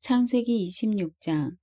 창세기 26장.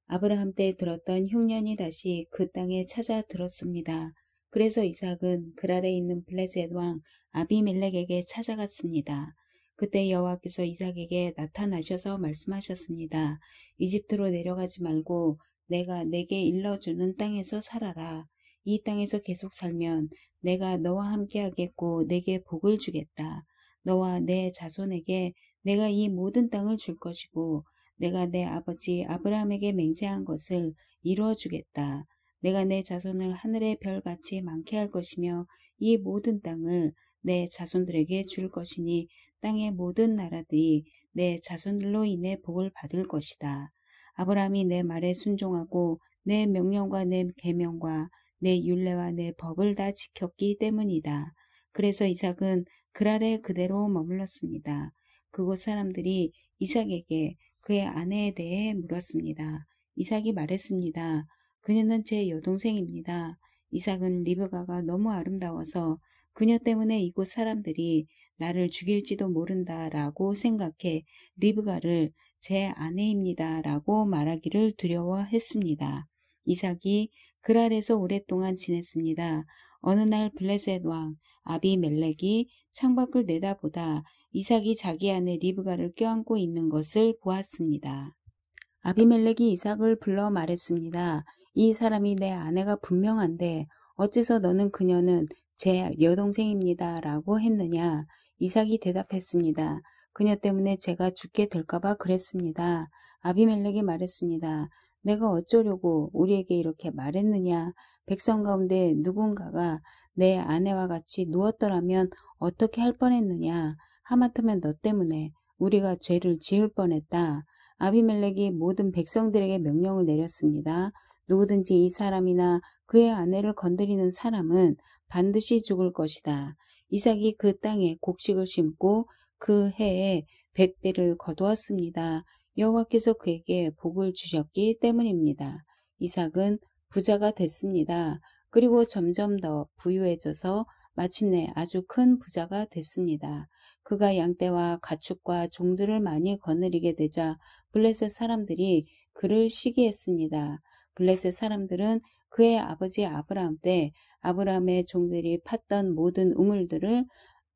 아브라함 때 들었던 흉년이 다시 그 땅에 찾아 들었습니다. 그래서 이삭은 그랄에 있는 블레셋 왕 아비멜렉에게 찾아갔습니다. 그때 여호와께서 이삭에게 나타나셔서 말씀하셨습니다. 이집트로 내려가지 말고 내가 내게 일러주는 땅에서 살아라. 이 땅에서 계속 살면 내가 너와 함께 하겠고 내게 복을 주겠다. 너와 내 자손에게 내가 이 모든 땅을 줄 것이고 내가 내 아버지 아브라함에게 맹세한 것을 이루어 주겠다. 내가 내 자손을 하늘의 별같이 많게 할 것이며 이 모든 땅을 내 자손들에게 줄 것이니 땅의 모든 나라들이 내 자손들로 인해 복을 받을 것이다. 아브라함이 내 말에 순종하고 내 명령과 내 계명과 내 율례와 내 법을 다 지켰기 때문이다. 그래서 이삭은 그랄에 그대로 머물렀습니다. 그곳 사람들이 이삭에게 그의 아내에 대해 물었습니다. 이삭이 말했습니다. 그녀는 제 여동생입니다. 이삭은 리브가가 너무 아름다워서 그녀 때문에 이곳 사람들이 나를 죽일지도 모른다라고 생각해 리브가를 제 아내입니다라고 말하기를 두려워했습니다. 이삭이 그랄에서 오랫동안 지냈습니다. 어느 날 블레셋 왕 아비멜렉이 창밖을 내다보다 이삭이 자기 아내 리브가를 껴안고 있는 것을 보았습니다. 아비멜렉이 이삭을 불러 말했습니다. 이 사람이 내 아내가 분명한데 어째서 너는 그녀는 제 여동생입니다 라고 했느냐. 이삭이 대답했습니다. 그녀 때문에 제가 죽게 될까봐 그랬습니다. 아비멜렉이 말했습니다. 내가 어쩌려고 우리에게 이렇게 말했느냐. 백성 가운데 누군가가 내 아내와 같이 누웠더라면 어떻게 할 뻔했느냐. 하마터면 너 때문에 우리가 죄를 지을 뻔했다. 아비멜렉이 모든 백성들에게 명령을 내렸습니다. 누구든지 이 사람이나 그의 아내를 건드리는 사람은 반드시 죽을 것이다. 이삭이 그 땅에 곡식을 심고 그 해에 100배를 거두었습니다. 여호와께서 그에게 복을 주셨기 때문입니다. 이삭은 부자가 됐습니다. 그리고 점점 더 부유해져서 마침내 아주 큰 부자가 됐습니다. 그가 양떼와 가축과 종들을 많이 거느리게 되자 블레셋 사람들이 그를 시기했습니다. 블레셋 사람들은 그의 아버지 아브라함 때 아브라함의 종들이 팠던 모든 우물들을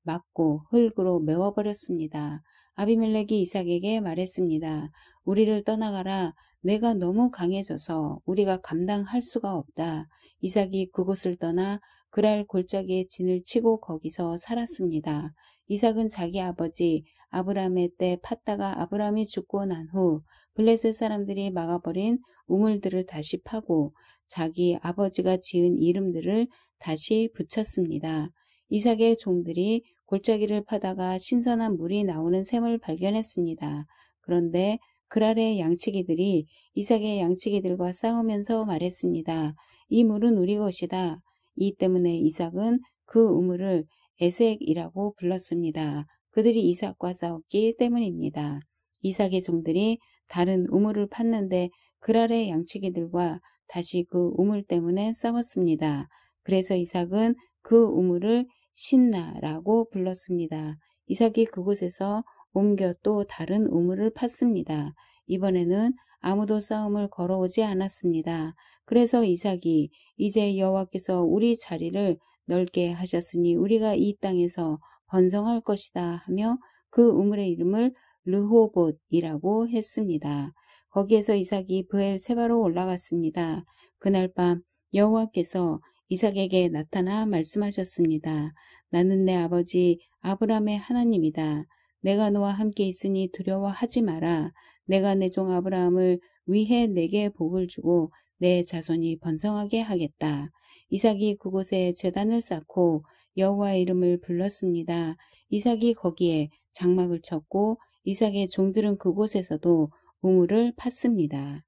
막고 흙으로 메워버렸습니다. 아비멜렉이 이삭에게 말했습니다. 우리를 떠나가라. 내가 너무 강해져서 우리가 감당할 수가 없다. 이삭이 그곳을 떠나 그랄 골짜기에 진을 치고 거기서 살았습니다. 이삭은 자기 아버지 아브라함의 때 팠다가 아브라함이 죽고 난 후 블레셋 사람들이 막아버린 우물들을 다시 파고 자기 아버지가 지은 이름들을 다시 붙였습니다. 이삭의 종들이 골짜기를 파다가 신선한 물이 나오는 샘을 발견했습니다. 그런데 그랄의 양치기들이 이삭의 양치기들과 싸우면서 말했습니다. 이 물은 우리 것이다. 이 때문에 이삭은 그 우물을 에색이라고 불렀습니다. 그들이 이삭과 싸웠기 때문입니다. 이삭의 종들이 다른 우물을 팠는데 그랄의 양치기들과 다시 그 우물 때문에 싸웠습니다. 그래서 이삭은 그 우물을 신나라고 불렀습니다. 이삭이 그곳에서 옮겨 또 다른 우물을 팠습니다. 이번에는 아무도 싸움을 걸어오지 않았습니다. 그래서 이삭이 이제 여호와께서 우리 자리를 넓게 하셨으니 우리가 이 땅에서 번성할 것이다 하며 그 우물의 이름을 르호봇이라고 했습니다. 거기에서 이삭이 브엘세바로 올라갔습니다. 그날 밤 여호와께서 이삭에게 나타나 말씀하셨습니다. 나는 내 아버지 아브라함의 하나님이다. 내가 너와 함께 있으니 두려워하지 마라. 내가 내 종 아브라함을 위해 내게 복을 주고 내 자손이 번성하게 하겠다. 이삭이 그곳에 제단을 쌓고 여호와의 이름을 불렀습니다. 이삭이 거기에 장막을 쳤고 이삭의 종들은 그곳에서도 우물을 팠습니다.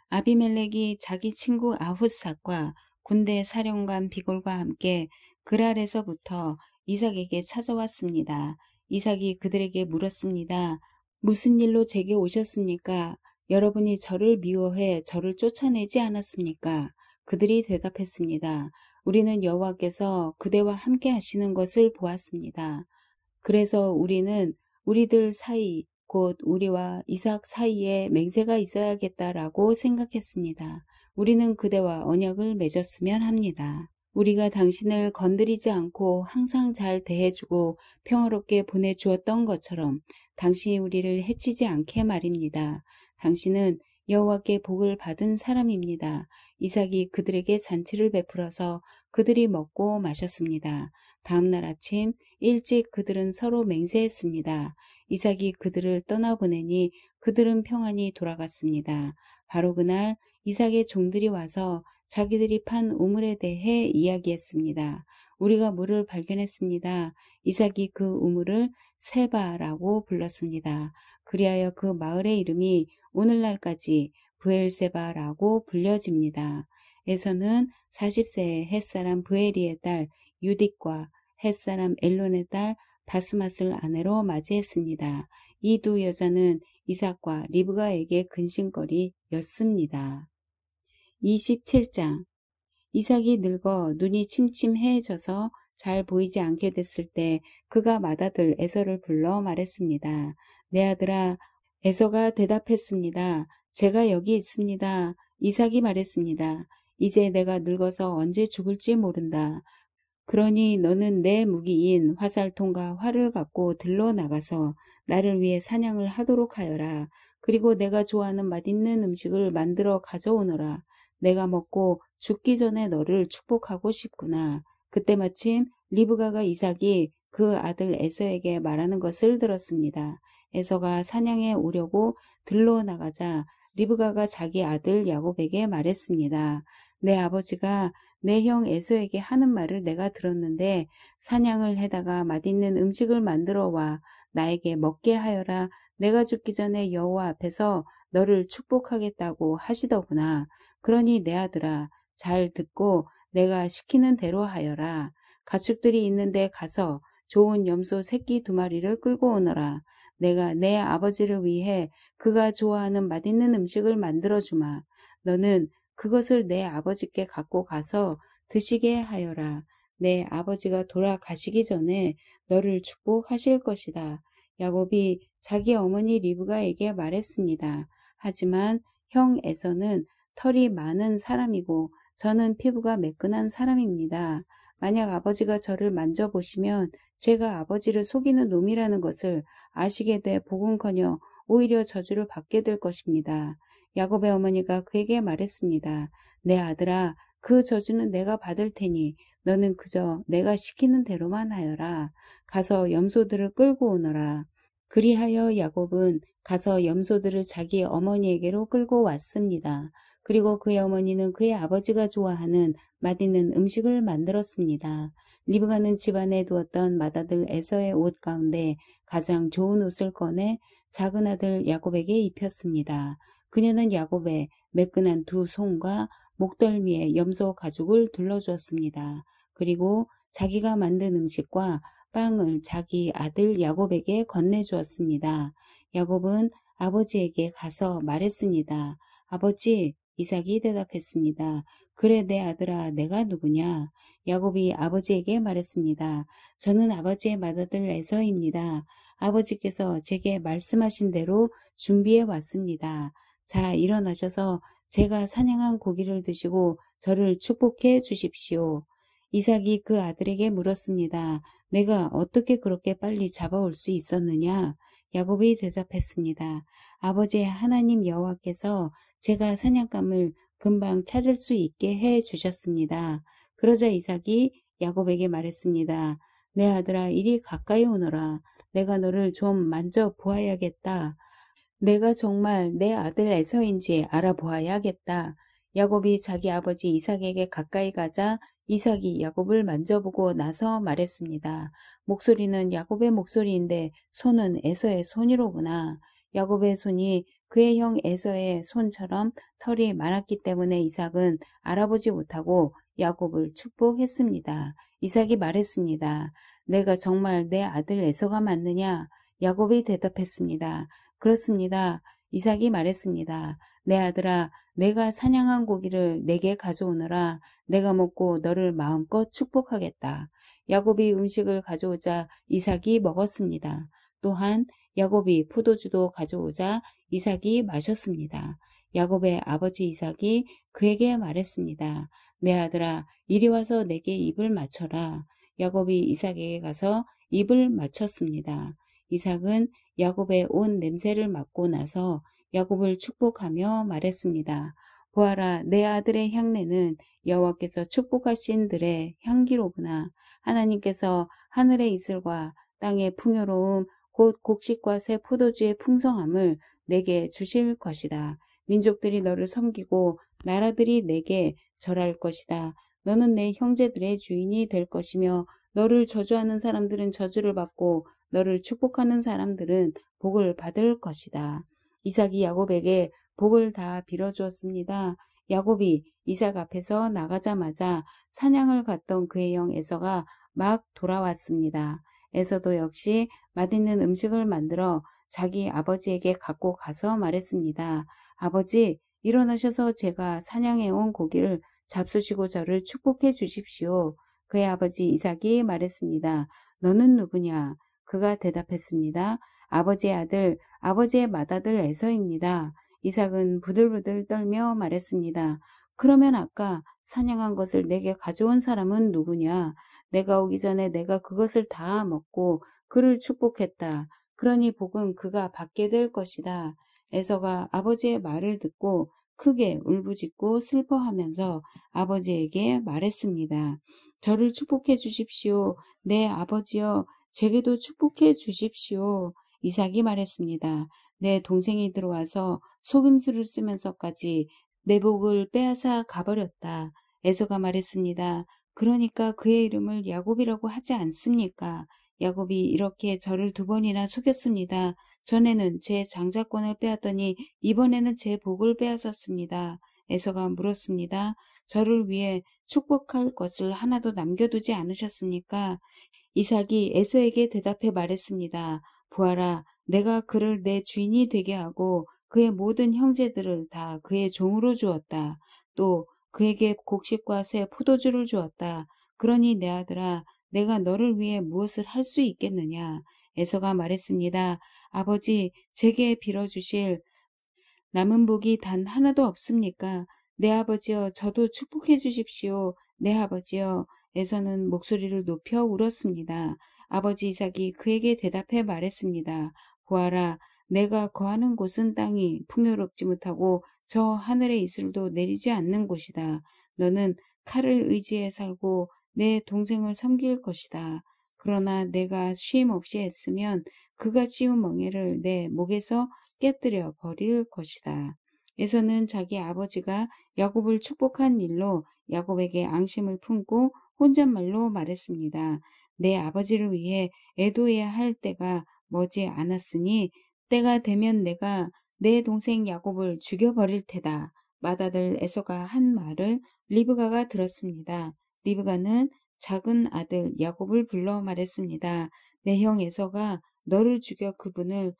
아비멜렉이 자기 친구 아훗삭과 군대 사령관 비골과 함께 그랄에서부터 이삭에게 찾아왔습니다. 이삭이 그들에게 물었습니다. 무슨 일로 제게 오셨습니까? 여러분이 저를 미워해 저를 쫓아내지 않았습니까? 그들이 대답했습니다. 우리는 여호와께서 그대와 함께 하시는 것을 보았습니다. 그래서 우리는 우리들 사이 곧 우리와 이삭 사이에 맹세가 있어야겠다라고 생각했습니다. 우리는 그대와 언약을 맺었으면 합니다. 우리가 당신을 건드리지 않고 항상 잘 대해주고 평화롭게 보내주었던 것처럼 당신이 우리를 해치지 않게 말입니다. 당신은 여호와께 복을 받은 사람입니다. 이삭이 그들에게 잔치를 베풀어서 그들이 먹고 마셨습니다. 다음 날 아침 일찍 그들은 서로 맹세했습니다. 이삭이 그들을 떠나보내니 그들은 평안히 돌아갔습니다. 바로 그날 이삭의 종들이 와서 자기들이 판 우물에 대해 이야기했습니다. 우리가 물을 발견했습니다. 이삭이 그 우물을 세바라고 불렀습니다. 그리하여 그 마을의 이름이 오늘날까지 브엘세바라고 불려집니다. 에서는 40세의 햇사람 브에리의 딸 유딕과 햇사람 엘론의 딸 바스맛을 아내로 맞이했습니다. 이 두 여자는 이삭과 리브가에게 근심거리였습니다. 27장 이삭이 늙어 눈이 침침해져서 잘 보이지 않게 됐을 때 그가 맏아들 에서를 불러 말했습니다. 내 아들아, 에서가 대답했습니다. 제가 여기 있습니다. 이삭이 말했습니다. 이제 내가 늙어서 언제 죽을지 모른다. 그러니 너는 내 무기인 화살통과 활을 갖고 들러 나가서 나를 위해 사냥을 하도록 하여라. 그리고 내가 좋아하는 맛있는 음식을 만들어 가져오너라. 내가 먹고 죽기 전에 너를 축복하고 싶구나. 그때 마침 리브가가 이삭이 그 아들 에서에게 말하는 것을 들었습니다. 에서가 사냥에 오려고 들러 나가자 리브가가 자기 아들 야곱에게 말했습니다. 내 아버지가 내 형 에서에게 하는 말을 내가 들었는데 사냥을 해다가 맛있는 음식을 만들어 와 나에게 먹게 하여라. 내가 죽기 전에 여호와 앞에서 너를 축복하겠다고 하시더구나. 그러니 내 아들아, 잘 듣고 내가 시키는 대로 하여라. 가축들이 있는데 가서 좋은 염소 새끼 2마리를 끌고 오너라. 내가 내 아버지를 위해 그가 좋아하는 맛있는 음식을 만들어주마. 너는 그것을 내 아버지께 갖고 가서 드시게 하여라. 내 아버지가 돌아가시기 전에 너를 축복하실 것이다. 야곱이 자기 어머니 리브가에게 말했습니다. 하지만 형 에서는 털이 많은 사람이고 저는 피부가 매끈한 사람입니다. 만약 아버지가 저를 만져보시면 제가 아버지를 속이는 놈이라는 것을 아시게 돼 복은커녕 오히려 저주를 받게 될 것입니다. 야곱의 어머니가 그에게 말했습니다. 내 아들아, 그 저주는 내가 받을 테니 너는 그저 내가 시키는 대로만 하여라. 가서 염소들을 끌고 오너라. 그리하여 야곱은 가서 염소들을 자기 어머니에게로 끌고 왔습니다. 그리고 그의 어머니는 그의 아버지가 좋아하는 맛있는 음식을 만들었습니다. 리브가는 집안에 두었던 맏아들 에서의 옷 가운데 가장 좋은 옷을 꺼내 작은 아들 야곱에게 입혔습니다. 그녀는 야곱의 매끈한 2 손과 목덜미에 염소 가죽을 둘러주었습니다. 그리고 자기가 만든 음식과 빵을 자기 아들 야곱에게 건네주었습니다. 야곱은 아버지에게 가서 말했습니다. 아버지, 이삭이 대답했습니다. 그래 내 아들아, 내가 누구냐? 야곱이 아버지에게 말했습니다. 저는 아버지의 맏아들 에서입니다. 아버지께서 제게 말씀하신 대로 준비해 왔습니다. 자, 일어나셔서 제가 사냥한 고기를 드시고 저를 축복해 주십시오. 이삭이 그 아들에게 물었습니다. 내가 어떻게 그렇게 빨리 잡아올 수 있었느냐? 야곱이 대답했습니다. 아버지의 하나님 여호와께서 제가 사냥감을 금방 찾을 수 있게 해 주셨습니다. 그러자 이삭이 야곱에게 말했습니다. 내 아들아, 이리 가까이 오너라. 내가 너를 좀 만져보아야겠다. 내가 정말 내 아들 에서인지 알아보아야겠다. 야곱이 자기 아버지 이삭에게 가까이 가자 이삭이 야곱을 만져보고 나서 말했습니다. 목소리는 야곱의 목소리인데 손은 에서의 손이로구나. 야곱의 손이 그의 형 에서의 손처럼 털이 많았기 때문에 이삭은 알아보지 못하고 야곱을 축복했습니다. 이삭이 말했습니다. 내가 정말 내 아들 에서가 맞느냐? 야곱이 대답했습니다. 그렇습니다. 이삭이 말했습니다. 내 아들아, 내가 사냥한 고기를 내게 가져오너라. 내가 먹고 너를 마음껏 축복하겠다. 야곱이 음식을 가져오자 이삭이 먹었습니다. 또한 야곱이 포도주도 가져오자 이삭이 마셨습니다. 야곱의 아버지 이삭이 그에게 말했습니다. 내 아들아, 이리 와서 내게 입을 맞춰라. 야곱이 이삭에게 가서 입을 맞췄습니다. 이삭은 야곱의 옷 냄새를 맡고 나서 야곱을 축복하며 말했습니다. 보아라, 내 아들의 향내는 여호와께서 축복하신 들의 향기로구나. 하나님께서 하늘의 이슬과 땅의 풍요로움, 곧 곡식과 새 포도주의 풍성함을 내게 주실 것이다. 민족들이 너를 섬기고 나라들이 내게 절할 것이다. 너는 내 형제들의 주인이 될 것이며 너를 저주하는 사람들은 저주를 받고 너를 축복하는 사람들은 복을 받을 것이다. 이삭이 야곱에게 복을 다 빌어주었습니다. 야곱이 이삭 앞에서 나가자마자 사냥을 갔던 그의 형 에서가 막 돌아왔습니다. 에서도 역시 맛있는 음식을 만들어 자기 아버지에게 갖고 가서 말했습니다. 아버지, 일어나셔서 제가 사냥해온 고기를 잡수시고 저를 축복해 주십시오. 그의 아버지 이삭이 말했습니다. 너는 누구냐? 그가 대답했습니다. 아버지의 아들, 아버지의 맏아들 에서입니다. 이삭은 부들부들 떨며 말했습니다. 그러면 아까 사냥한 것을 내게 가져온 사람은 누구냐? 내가 오기 전에 내가 그것을 다 먹고 그를 축복했다. 그러니 복은 그가 받게 될 것이다. 에서가 아버지의 말을 듣고 크게 울부짖고 슬퍼하면서 아버지에게 말했습니다. 저를 축복해 주십시오. 네, 아버지여, 제게도 축복해 주십시오. 이삭이 말했습니다. 내 동생이 들어와서 속임수를 쓰면서까지 내 복을 빼앗아 가버렸다. 에서가 말했습니다. 그러니까 그의 이름을 야곱이라고 하지 않습니까? 야곱이 이렇게 저를 2번이나 속였습니다. 전에는 제 장자권을 빼앗더니 이번에는 제 복을 빼앗았습니다. 에서가 물었습니다. 저를 위해 축복할 것을 하나도 남겨두지 않으셨습니까? 이삭이 에서에게 대답해 말했습니다. 보아라, 내가 그를 내 주인이 되게 하고 그의 모든 형제들을 다 그의 종으로 주었다. 또 그에게 곡식과 새 포도주를 주었다. 그러니 내 아들아, 내가 너를 위해 무엇을 할 수 있겠느냐? 에서가 말했습니다. 아버지, 제게 빌어주실 남은 복이 단 하나도 없습니까? 내 아버지여, 저도 축복해 주십시오. 내 아버지여. 에서는 목소리를 높여 울었습니다. 아버지 이삭이 그에게 대답해 말했습니다. 보아라, 내가 거하는 곳은 땅이 풍요롭지 못하고 저 하늘의 이슬도 내리지 않는 곳이다. 너는 칼을 의지해 살고 내 동생을 섬길 것이다. 그러나 내가 쉼 없이 애쓰면 그가 씌운 멍에를 내 목에서 깨뜨려 버릴 것이다. 에서는 자기 아버지가 야곱을 축복한 일로 야곱에게 앙심을 품고 혼잣말로 말했습니다. 내 아버지를 위해 애도해야 할 때가 머지 않았으니 때가 되면 내가 내 동생 야곱을 죽여버릴 테다. 맏아들 에서가 한 말을 리브가가 들었습니다. 리브가는 작은 아들 야곱을 불러 말했습니다. 내 형 에서가 너를 죽여 그분을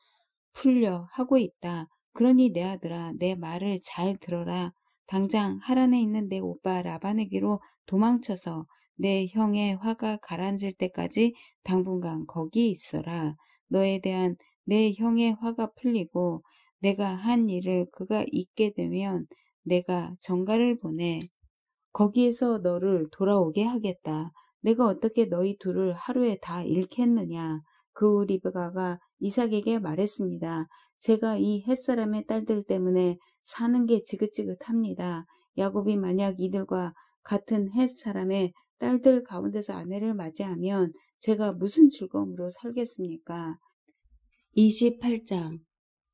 풀려 하고 있다. 그러니 내 아들아, 내 말을 잘 들어라. 당장 하란에 있는 내 오빠 라반에게로 도망쳐서 내 형의 화가 가라앉을 때까지 당분간 거기 있어라. 너에 대한 내 형의 화가 풀리고 내가 한 일을 그가 잊게 되면 내가 전가를 보내 거기에서 너를 돌아오게 하겠다. 내가 어떻게 너희 둘을 하루에 다 잃겠느냐. 그 리브가가 이삭에게 말했습니다. 제가 이 햇사람의 딸들 때문에 사는 게 지긋지긋합니다. 야곱이 만약 이들과 같은 햇사람의 딸들 가운데서 아내를 맞이하면 제가 무슨 즐거움으로 살겠습니까? 28장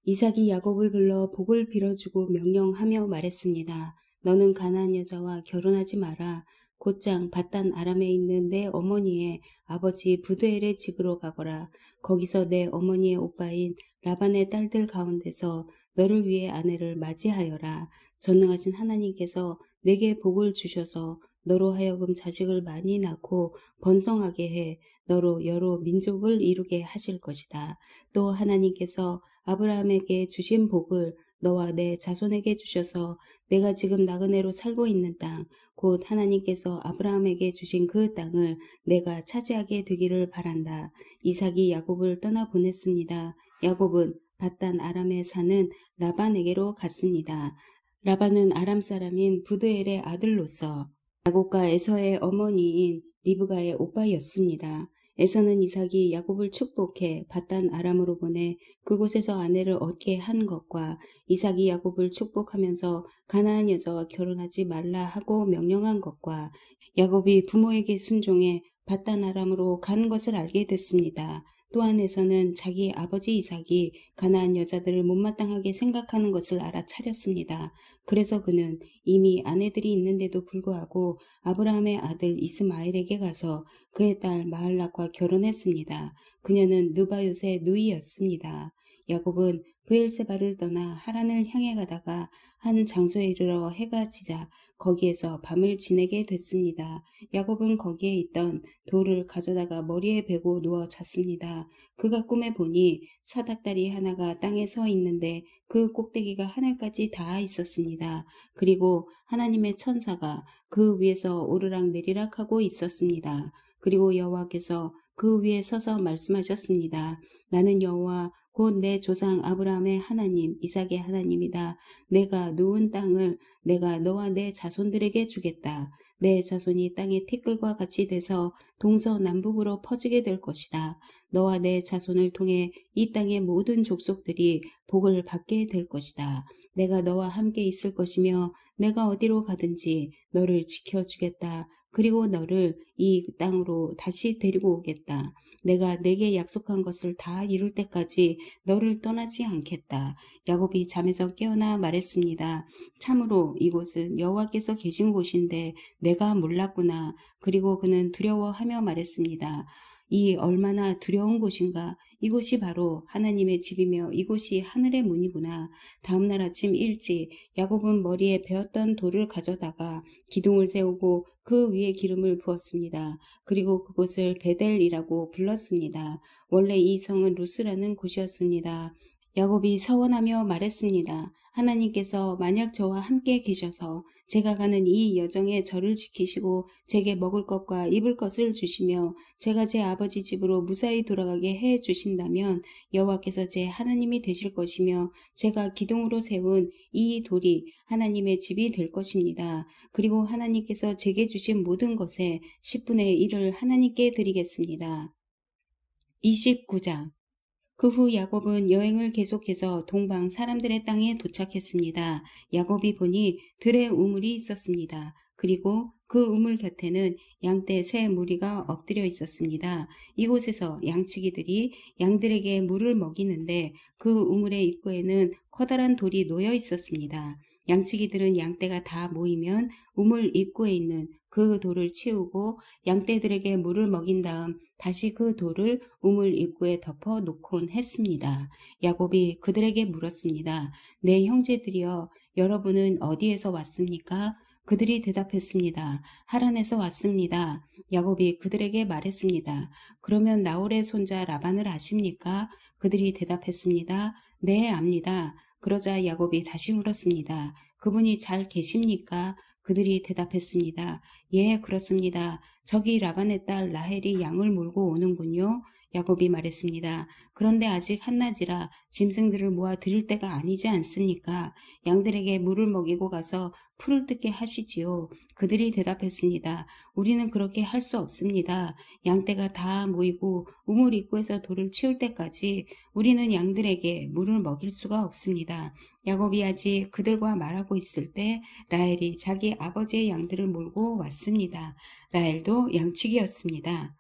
이삭이 야곱을 불러 복을 빌어주고 명령하며 말했습니다. 너는 가나안 여자와 결혼하지 마라. 곧장 밧단 아람에 있는 내 어머니의 아버지 부드엘의 집으로 가거라. 거기서 내 어머니의 오빠인 라반의 딸들 가운데서 너를 위해 아내를 맞이하여라. 전능하신 하나님께서 내게 복을 주셔서 너로 하여금 자식을 많이 낳고 번성하게 해 너로 여러 민족을 이루게 하실 것이다. 또 하나님께서 아브라함에게 주신 복을 너와 내 자손에게 주셔서 내가 지금 나그네로 살고 있는 땅, 곧 하나님께서 아브라함에게 주신 그 땅을 내가 차지하게 되기를 바란다. 이삭이 야곱을 떠나보냈습니다. 야곱은 밧단 아람에 사는 라반에게로 갔습니다. 라반은 아람 사람인 부드엘의 아들로서 야곱과 에서의 어머니인 리브가의 오빠였습니다. 에서는 이삭이 야곱을 축복해 밧단 아람으로 보내 그곳에서 아내를 얻게 한 것과 이삭이 야곱을 축복하면서 가나안 여자와 결혼하지 말라 하고 명령한 것과 야곱이 부모에게 순종해 밧단 아람으로 간 것을 알게 됐습니다. 또한 에서는 자기 아버지 이삭이 가나안 여자들을 못마땅하게 생각하는 것을 알아차렸습니다. 그래서 그는 이미 아내들이 있는데도 불구하고 아브라함의 아들 이스마엘에게 가서 그의 딸 마할락과 결혼했습니다. 그녀는 느바요의 누이였습니다. 야곱은 브엘세바를 떠나 하란을 향해 가다가 한 장소에 이르러 해가 지자 거기에서 밤을 지내게 됐습니다. 야곱은 거기에 있던 돌을 가져다가 머리에 베고 누워 잤습니다. 그가 꿈에 보니 사닥다리 하나가 땅에 서 있는데 그 꼭대기가 하늘까지 닿아 있었습니다. 그리고 하나님의 천사가 그 위에서 오르락 내리락 하고 있었습니다. 그리고 여호와께서 그 위에 서서 말씀하셨습니다. 나는 여호와 곧 내 조상 아브라함의 하나님, 이삭의 하나님이다. 내가 누운 땅을 내가 너와 내 자손들에게 주겠다. 내 자손이 땅의 티끌과 같이 돼서 동서남북으로 퍼지게 될 것이다. 너와 내 자손을 통해 이 땅의 모든 족속들이 복을 받게 될 것이다. 내가 너와 함께 있을 것이며 내가 어디로 가든지 너를 지켜주겠다. 그리고 너를 이 땅으로 다시 데리고 오겠다. 내가 내게 약속한 것을 다 이룰 때까지 너를 떠나지 않겠다. 야곱이 잠에서 깨어나 말했습니다. 참으로 이곳은 여호와께서 계신 곳인데 내가 몰랐구나. 그리고 그는 두려워하며 말했습니다. 이 얼마나 두려운 곳인가. 이곳이 바로 하나님의 집이며 이곳이 하늘의 문이구나. 다음날 아침 일찍 야곱은 머리에 베었던 돌을 가져다가 기둥을 세우고 그 위에 기름을 부었습니다. 그리고 그곳을 베델이라고 불렀습니다. 원래 이 성은 루스라는 곳이었습니다. 야곱이 서원하며 말했습니다. 하나님께서 만약 저와 함께 계셔서 제가 가는 이 여정에 저를 지키시고 제게 먹을 것과 입을 것을 주시며 제가 제 아버지 집으로 무사히 돌아가게 해 주신다면 여호와께서 제 하나님이 되실 것이며 제가 기둥으로 세운 이 돌이 하나님의 집이 될 것입니다. 그리고 하나님께서 제게 주신 모든 것의 10분의 1을 하나님께 드리겠습니다. 29장 그 후 야곱은 여행을 계속해서 동방 사람들의 땅에 도착했습니다. 야곱이 보니 들에 우물이 있었습니다. 그리고 그 우물 곁에는 양떼 세 무리가 엎드려 있었습니다. 이곳에서 양치기들이 양들에게 물을 먹이는데 그 우물의 입구에는 커다란 돌이 놓여 있었습니다. 양치기들은 양떼가 다 모이면 우물 입구에 있는 그 돌을 치우고 양떼들에게 물을 먹인 다음 다시 그 돌을 우물 입구에 덮어 놓곤 했습니다. 야곱이 그들에게 물었습니다. 내 형제들이여, 여러분은 어디에서 왔습니까? 그들이 대답했습니다. 하란에서 왔습니다. 야곱이 그들에게 말했습니다. 그러면 나홀의 손자 라반을 아십니까? 그들이 대답했습니다. 네, 압니다. 그러자 야곱이 다시 물었습니다. 그분이 잘 계십니까? 그들이 대답했습니다. 예, 그렇습니다. 저기 라반의 딸 라헬이 양을 몰고 오는군요. 야곱이 말했습니다. 그런데 아직 한낮이라 짐승들을 모아 드릴 때가 아니지 않습니까? 양들에게 물을 먹이고 가서 풀을 뜯게 하시지요. 그들이 대답했습니다. 우리는 그렇게 할 수 없습니다. 양떼가 다 모이고 우물 입구에서 돌을 치울 때까지 우리는 양들에게 물을 먹일 수가 없습니다. 야곱이 아직 그들과 말하고 있을 때 라헬이 자기 아버지의 양들을 몰고 왔습니다. 라헬도 양치기였습니다.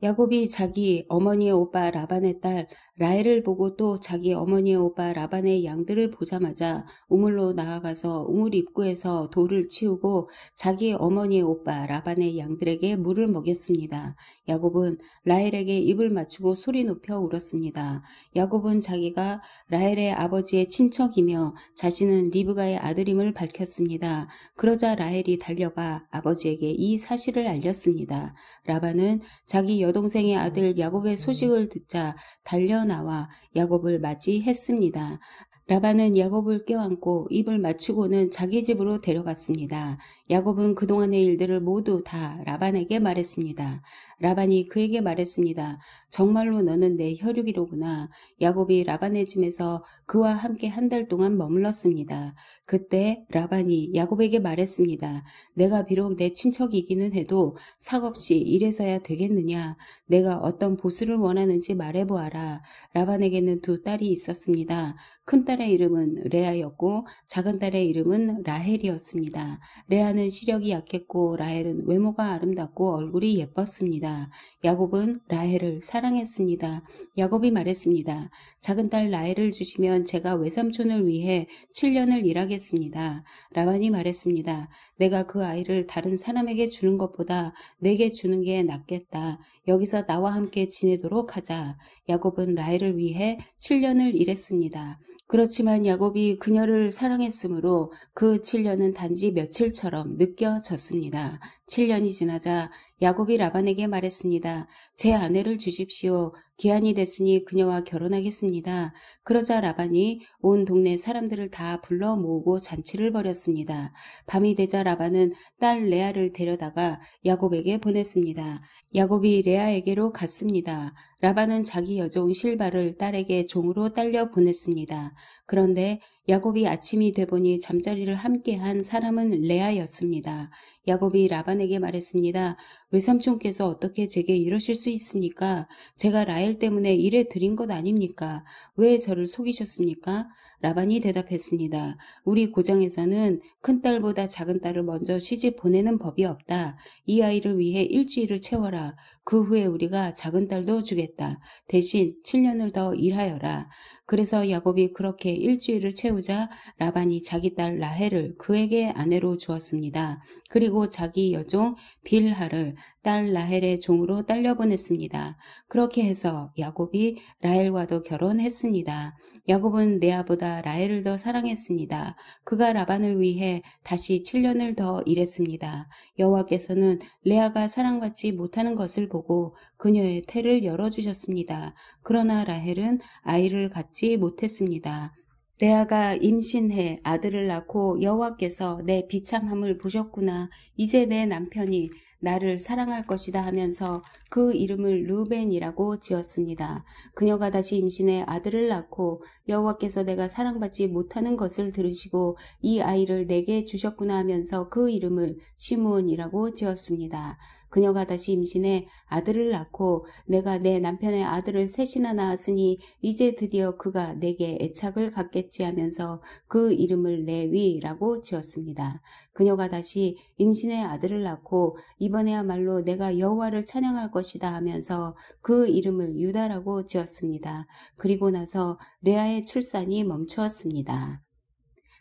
야곱이 자기 어머니의 오빠 라반의 딸 라헬을 보고 또 자기 어머니의 오빠 라반의 양들을 보자마자 우물로 나아가서 우물 입구에서 돌을 치우고 자기 어머니의 오빠 라반의 양들에게 물을 먹였습니다. 야곱은 라헬에게 입을 맞추고 소리 높여 울었습니다. 야곱은 자기가 라헬의 아버지의 친척이며 자신은 리브가의 아들임을 밝혔습니다. 그러자 라헬이 달려가 아버지에게 이 사실을 알렸습니다. 라반은 자기 여동생의 아들 야곱의 소식을 듣자 달려나와 야곱을 맞이했습니다. 라반은 야곱을 껴안고 입을 맞추고는 자기 집으로 데려갔습니다. 야곱은 그동안의 일들을 모두 다 라반에게 말했습니다. 라반이 그에게 말했습니다. 정말로 너는 내 혈육이로구나. 야곱이 라반의 집에서 그와 함께 한 달 동안 머물렀습니다. 그때 라반이 야곱에게 말했습니다. 내가 비록 내 친척이기는 해도 삭없이 이래서야 되겠느냐. 내가 어떤 보수를 원하는지 말해보아라. 라반에게는 두 딸이 있었습니다. 큰 딸의 이름은 레아였고 작은 딸의 이름은 라헬이었습니다. 레아는 시력이 약했고 라헬은 외모가 아름답고 얼굴이 예뻤습니다. 야곱은 라헬을 사랑했습니다. 야곱이 말했습니다. 작은 딸 라헬을 주시면 제가 외삼촌을 위해 7년을 일하겠습니다. 라반이 말했습니다. 내가 그 아이를 다른 사람에게 주는 것보다 내게 주는 게 낫겠다. 여기서 나와 함께 지내도록 하자. 야곱은 라헬을 위해 7년을 일했습니다. 그렇지만 야곱이 그녀를 사랑했으므로 그 7년은 단지 며칠처럼 느껴졌습니다. 7년이 지나자 야곱이 라반에게 말했습니다. 제 아내를 주십시오. 기한이 됐으니 그녀와 결혼하겠습니다. 그러자 라반이 온 동네 사람들을 다 불러 모으고 잔치를 벌였습니다. 밤이 되자 라반은 딸 레아를 데려다가 야곱에게 보냈습니다. 야곱이 레아에게로 갔습니다. 라반은 자기 여종 실바를 딸에게 종으로 딸려 보냈습니다. 그런데 야곱이 아침이 되보니 잠자리를 함께한 사람은 레아였습니다. 야곱이 라반에게 말했습니다. 외삼촌께서 어떻게 제게 이러실 수 있습니까? 제가 라헬 때문에 이래 드린 것 아닙니까? 왜 저를 속이셨습니까? 라반이 대답했습니다. 우리 고장에서는 큰딸보다 작은 딸을 먼저 시집 보내는 법이 없다. 이 아이를 위해 일주일을 채워라. 그 후에 우리가 작은 딸도 주겠다. 대신 7년을 더 일하여라. 그래서 야곱이 그렇게 일주일을 채우자 라반이 자기 딸 라헬을 그에게 아내로 주었습니다. 그리고 자기 여종 빌하를 딸 라헬의 종으로 딸려보냈습니다. 그렇게 해서 야곱이 라헬과도 결혼했습니다. 야곱은 레아보다 라헬을 더 사랑했습니다. 그가 라반을 위해 다시 7년을 더 일했습니다. 여호와께서는 레아가 사랑받지 못하는 것을 보고 그녀의 태를 열어주셨습니다. 그러나 라헬은 아이를 갖지 못했습니다. 레아가 임신해 아들을 낳고 여호와께서 내 비참함을 보셨구나. 이제 내 남편이 나를 사랑할 것이다 하면서 그 이름을 루벤이라고 지었습니다. 그녀가 다시 임신해 아들을 낳고 여호와께서 내가 사랑받지 못하는 것을 들으시고 이 아이를 내게 주셨구나 하면서 그 이름을 시므온이라고 지었습니다. 그녀가 다시 임신해 아들을 낳고 내가 내 남편의 아들을 셋이나 낳았으니 이제 드디어 그가 내게 애착을 갖겠지 하면서 그 이름을 레위라고 지었습니다. 그녀가 다시 임신해 아들을 낳고 이번에야말로 내가 여호와를 찬양할 것이다 하면서 그 이름을 유다라고 지었습니다. 그리고 나서 레아의 출산이 멈추었습니다.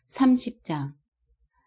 30장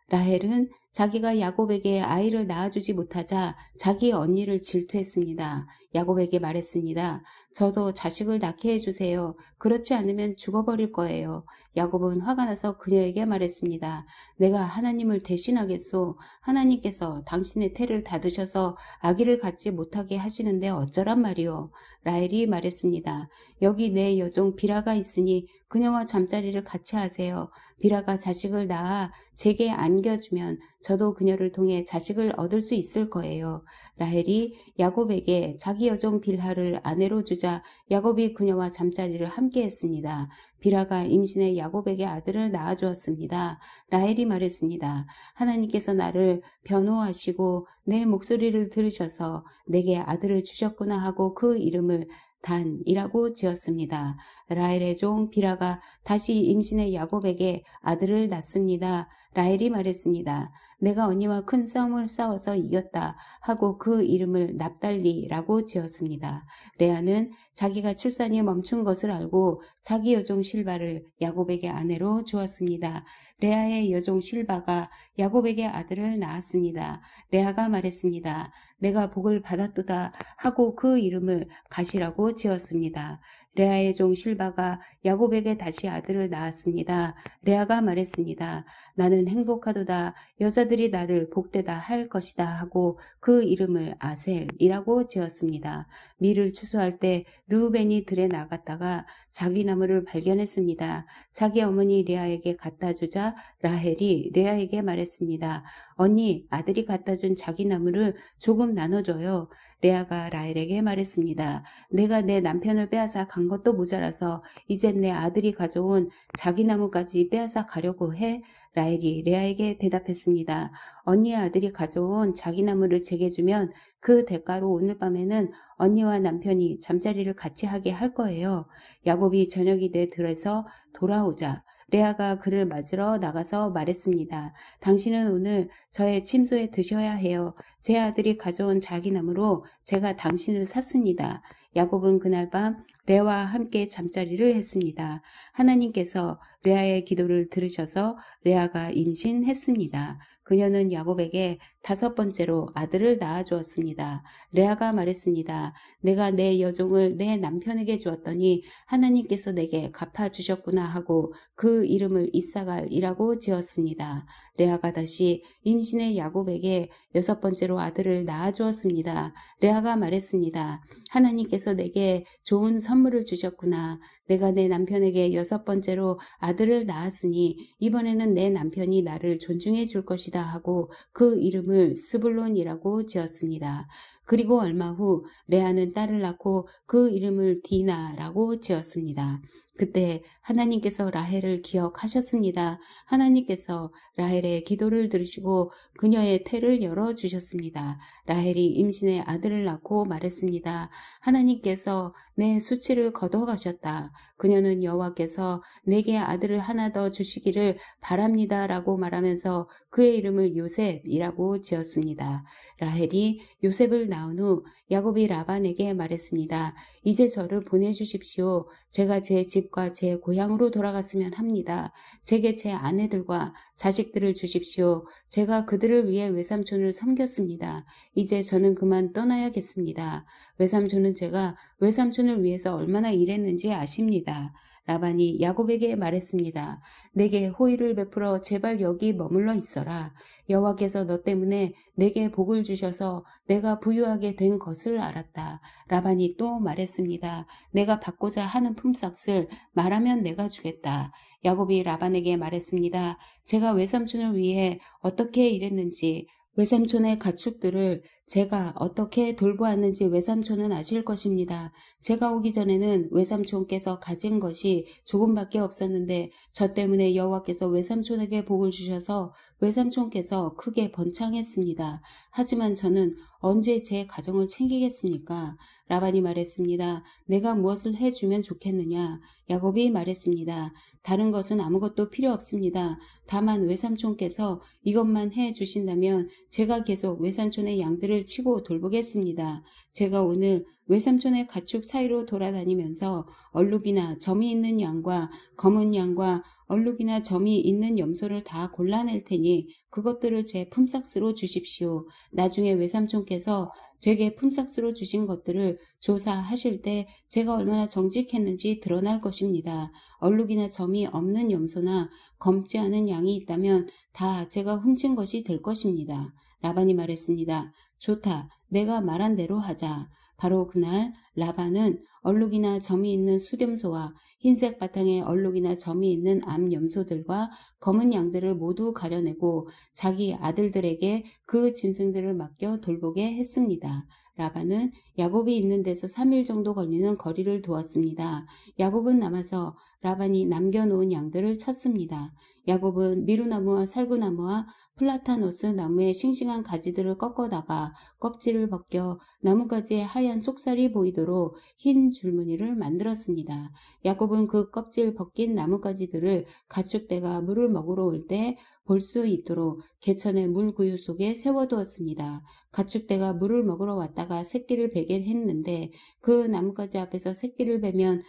라헬은 자기가 야곱에게 아이를 낳아주지 못하자 자기 언니를 질투했습니다. 야곱에게 말했습니다. 저도 자식을 낳게 해주세요. 그렇지 않으면 죽어버릴 거예요. 야곱은 화가 나서 그녀에게 말했습니다. 내가 하나님을 대신하겠소. 하나님께서 당신의 태를 닫으셔서 아기를 갖지 못하게 하시는데 어쩌란 말이오. 라헬이 말했습니다. 여기 내 여종 비라가 있으니 그녀와 잠자리를 같이 하세요. 비라가 자식을 낳아 제게 안겨주면 저도 그녀를 통해 자식을 얻을 수 있을 거예요. 라헬이 야곱에게 자기 여종 빌하를 아내로 주자 야곱이 그녀와 잠자리를 함께 했습니다. 비라가 임신해 야곱에게 아들을 낳아주었습니다. 라헬이 말했습니다. 하나님께서 나를 변호하시고 내 목소리를 들으셔서 내게 아들을 주셨구나 하고 그 이름을 단이라고 지었습니다. 라헬의 종 비라가 다시 임신해 야곱에게 아들을 낳습니다. 라헬이 말했습니다. 내가 언니와 큰 싸움을 싸워서 이겼다 하고 그 이름을 납달리라고 지었습니다. 레아는 자기가 출산이 멈춘 것을 알고 자기 여종 실바를 야곱에게 아내로 주었습니다. 레아의 여종 실바가 야곱에게 아들을 낳았습니다. 레아가 말했습니다. 내가 복을 받았도다 하고 그 이름을 갓이라고 지었습니다. 레아의 종 실바가 야곱에게 다시 아들을 낳았습니다. 레아가 말했습니다. 나는 행복하도다. 여자들이 나를 복되다 할 것이다 하고 그 이름을 아셀이라고 지었습니다. 밀을 추수할 때 르우벤이 들에 나갔다가 자기 나무를 발견했습니다. 자기 어머니 레아에게 갖다 주자 라헬이 레아에게 말했습니다. 언니, 아들이 갖다 준 자기 나무를 조금 나눠줘요. 레아가 라헬에게 말했습니다. 내가 내 남편을 빼앗아 간 것도 모자라서 이젠 내 아들이 가져온 자기 나무까지 빼앗아 가려고 해? 라헬이 레아에게 대답했습니다. 언니의 아들이 가져온 자기 나무를 제게 주면 그 대가로 오늘 밤에는 언니와 남편이 잠자리를 같이 하게 할 거예요. 야곱이 저녁이 돼 들에서 돌아오자 레아가 그를 맞으러 나가서 말했습니다. 당신은 오늘 저의 침소에 드셔야 해요. 제 아들이 가져온 자기 나무로 제가 당신을 샀습니다. 야곱은 그날 밤 레아와 함께 잠자리를 했습니다. 하나님께서 레아의 기도를 들으셔서 레아가 임신했습니다. 그녀는 야곱에게 5번째로 아들을 낳아주었습니다. 레아가 말했습니다. 내가 내 여종을 내 남편에게 주었더니 하나님께서 내게 갚아주셨구나 하고 그 이름을 이사갈이라고 지었습니다. 레아가 다시 임신의 야곱에게 6번째로 아들을 낳아주었습니다. 레아가 말했습니다. 하나님께서 내게 좋은 선물을 주셨구나. 내가 내 남편에게 6번째로 아들을 낳았으니 이번에는 내 남편이 나를 존중해 줄 것이다 하고 그 이름을 스불론이라고 지었습니다. 그리고 얼마 후 레아는 딸을 낳고 그 이름을 디나라고 지었습니다. 그때 하나님께서 라헬을 기억하셨습니다. 하나님께서 라헬의 기도를 들으시고 그녀의 태를 열어주셨습니다. 라헬이 임신의 아들을 낳고 말했습니다. 하나님께서 내 수치를 거둬가셨다. 그녀는 여호와께서 내게 아들을 하나 더 주시기를 바랍니다 라고 말하면서 그의 이름을 요셉이라고 지었습니다. 라헬이 요셉을 낳은 후 야곱이 라반에게 말했습니다. 이제 저를 보내주십시오. 제가 제 집과 제 고향으로 돌아갔으면 합니다. 제게 제 아내들과 자식들을 주십시오. 제가 그들을 위해 외삼촌을 섬겼습니다. 이제 저는 그만 떠나야겠습니다. 외삼촌은 제가 외삼촌을 위해서 얼마나 일했는지 아십니다. 라반이 야곱에게 말했습니다. 내게 호의를 베풀어 제발 여기 머물러 있어라. 여호와께서 너 때문에 내게 복을 주셔서 내가 부유하게 된 것을 알았다. 라반이 또 말했습니다. 내가 받고자 하는 품삯을 말하면 내가 주겠다. 야곱이 라반에게 말했습니다. 제가 외삼촌을 위해 어떻게 일했는지 외삼촌의 가축들을 제가 어떻게 돌보았는지 외삼촌은 아실 것입니다. 제가 오기 전에는 외삼촌께서 가진 것이 조금밖에 없었는데 저 때문에 여호와께서 외삼촌에게 복을 주셔서 외삼촌께서 크게 번창했습니다. 하지만 저는 언제 제 가정을 챙기겠습니까? 라반이 말했습니다. 내가 무엇을 해주면 좋겠느냐? 야곱이 말했습니다. 다른 것은 아무것도 필요 없습니다. 다만 외삼촌께서 이것만 해주신다면 제가 계속 외삼촌의 양들을 치고 돌보겠습니다. 제가 오늘 외삼촌의 가축 사이로 돌아다니면서 얼룩이나 점이 있는 양과 검은 양과 얼룩이나 점이 있는 염소를 다 골라낼 테니 그것들을 제 품삯으로 주십시오. 나중에 외삼촌께서 제게 품삯으로 주신 것들을 조사하실 때 제가 얼마나 정직했는지 드러날 것입니다. 얼룩이나 점이 없는 염소나 검지 않은 양이 있다면 다 제가 훔친 것이 될 것입니다. 라반이 말했습니다. 좋다. 내가 말한 대로 하자. 바로 그날 라반은 얼룩이나 점이 있는 숫염소와 흰색 바탕에 얼룩이나 점이 있는 암염소들과 검은 양들을 모두 가려내고 자기 아들들에게 그 짐승들을 맡겨 돌보게 했습니다. 라반은 야곱이 있는 데서 3일 정도 걸리는 거리를 두었습니다. 야곱은 남아서 라반이 남겨놓은 양들을 쳤습니다. 야곱은 미루나무와 살구나무와 플라타노스 나무의 싱싱한 가지들을 꺾어다가 껍질을 벗겨 나뭇가지에 하얀 속살이 보이도록 흰 줄무늬를 만들었습니다. 야곱은 그 껍질 벗긴 나뭇가지들을 가축대가 물을 먹으러 올 때 볼 수 있도록 개천의 물구유 속에 세워두었습니다. 가축대가 물을 먹으러 왔다가 새끼를 베게 했는데 그 나뭇가지 앞에서 새끼를 베면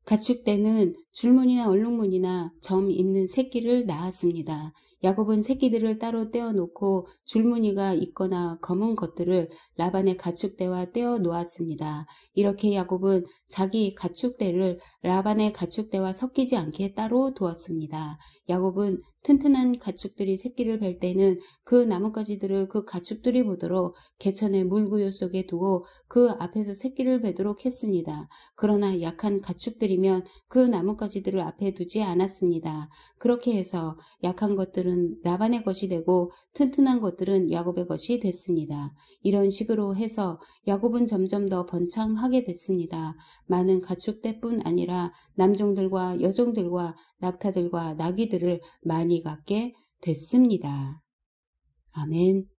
가축대는 줄무늬나 얼룩무늬나 점 있는 새끼를 낳았습니다. 야곱은 새끼들을 따로 떼어놓고 줄무늬가 있거나 검은 것들을 라반의 가축대와 떼어 놓았습니다. 이렇게 야곱은 자기 가축대를 라반의 가축대와 섞이지 않게 따로 두었습니다. 야곱은 튼튼한 가축들이 새끼를 뵐 때는 그 나뭇가지들을 그 가축들이 보도록 개천의 물구유 속에 두고 그 앞에서 새끼를 뵈도록 했습니다. 그러나 약한 가축들이면 그 나뭇가지들을 앞에 두지 않았습니다. 그렇게 해서 약한 것들은 라반의 것이 되고 튼튼한 것들은 야곱의 것이 됐습니다. 이런 식으로 해서 야곱은 점점 더 번창하게 됐습니다. 많은 가축대뿐 아니라 남종들과 여종들과 낙타들과 나귀들을 많이 갖게 됐습니다. 아멘.